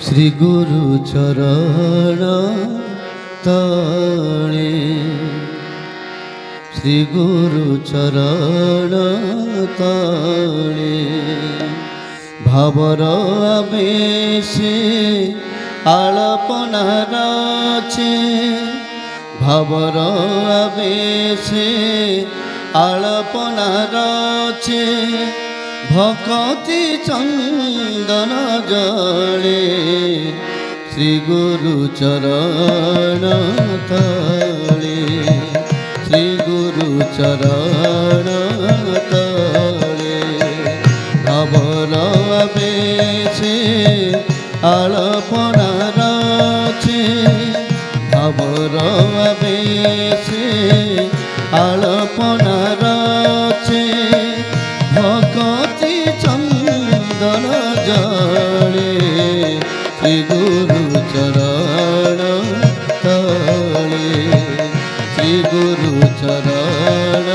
श्री गुरु चरण तले श्री गुरु चरण तले भावर आवेशे आलपना रचे भावर आवेशे आलपना रचे भक्ति चंदन जले श्री गुरु चरण तले श्री गुरु चरण तले भावर आवेशे आलपना रचे भावर आवेशे आलपना रचे भक्ति चंदन जले श्री गुरु चरण तले श्री गुरु चरण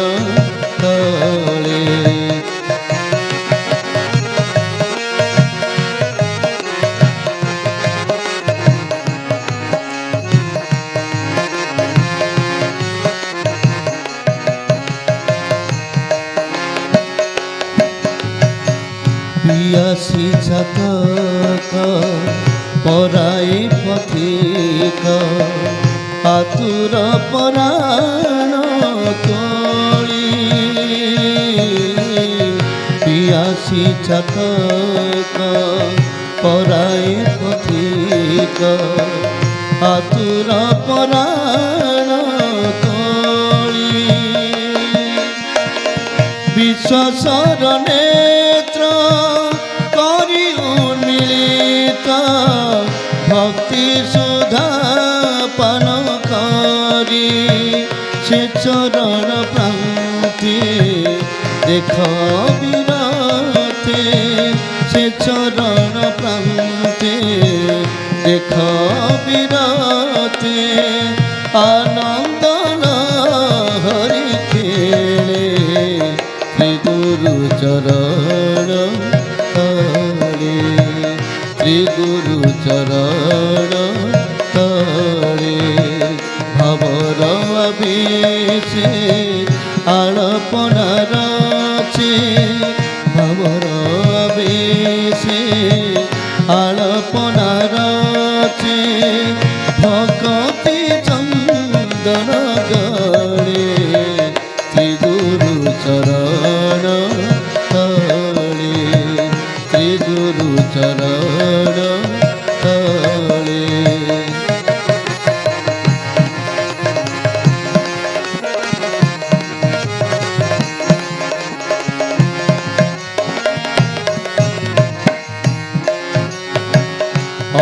तले पियासी छातक पराई पथिक आतुर पराण तोली पियासी छातक पराई पथिक आतुर पराण तोली विश्वासर नेत्र करी उन्मिलित भक्ति सुधा पान करी से चरण प्रांति देख विरते से चरण प्रांति देख विरते आनंद हरि खेले श्री गुरु चरण तले श्री गुरु चरण तले भावर आवेशे आलपना रचे भावर आवेशे आलपना रचे भक्ति चंदन जले श्री गुरु चरण तले श्री गुरु चरण तले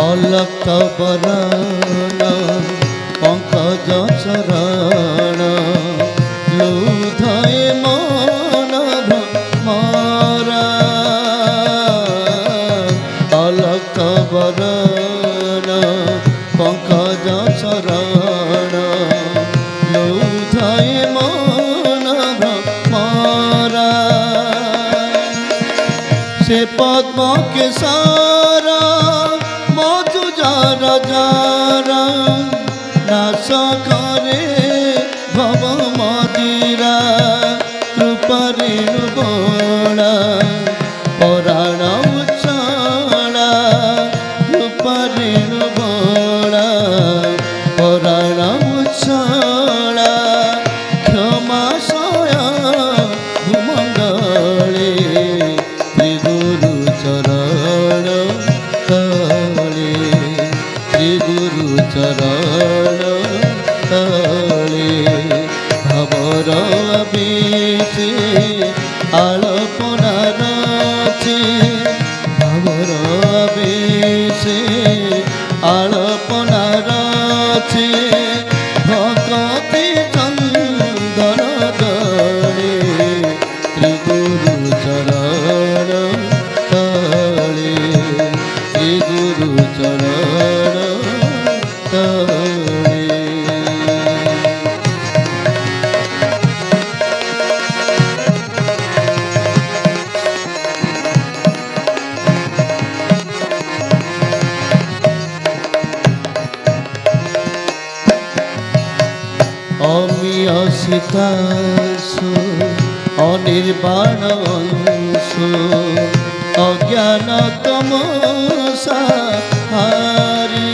अलक्त बरण पंकज चरण लुधय मन भ्रमरा अलक्त बरण पंकज चरण लुधय मन भ्रमरा से पद्म के सारा मधु जार जार नाश करे भव मदिरा कृपरेणु बोला पराण उच्छला कृपरेणु बोला पराण उच्छला क्षमा सया भूमंडले श्री गुरु चरण तले श्री गुरु चरण तले भावर आवेशे आलपना रचे भावर आवेशे आलपना रचे भक्ति चंदन जले श्री गुरु चरण तले श्री गुरु चरण तले অসিতাংশু অনির্বাণ অংশু অজ্ঞান তমসা হারি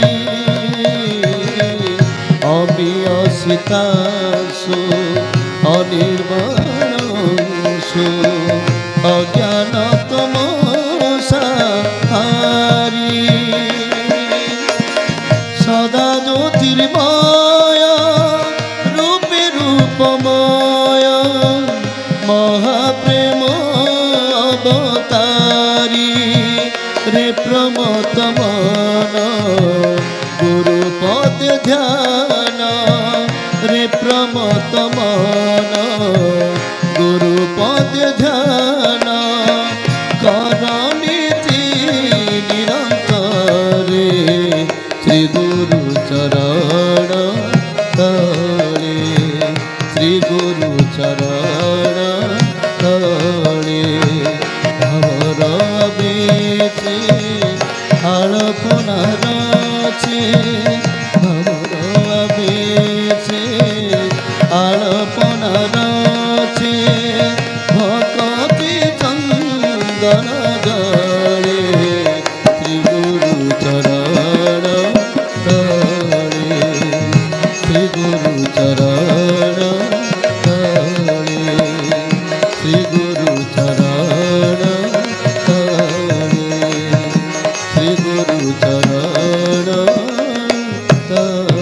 অবিয়সিতাংশু অনির্বাণ অংশু অজ্ঞান তমসা হারি সদা জ্যোতির্ময় রূপে রূপময় মহাপ্রেম অবতারী রে প্রমত মন গুরু পদ ধ্যান রে প্রমত মন গুরু পদ ধ্যান করমিতি নিরন্তরে শ্রী গুরু চরণ তলে শ্রী গুরু চরণ তলে ভবর বেছে আলপনা রচে ভবর বেছে আলপনা রচে ভকতি চন্দন জলে শ্রী গুরু চরণ তলে শ্রী গুরু চরণ তলে শ্রী গুরু চরণ তলে শ্রী গুরু চরণ তলে।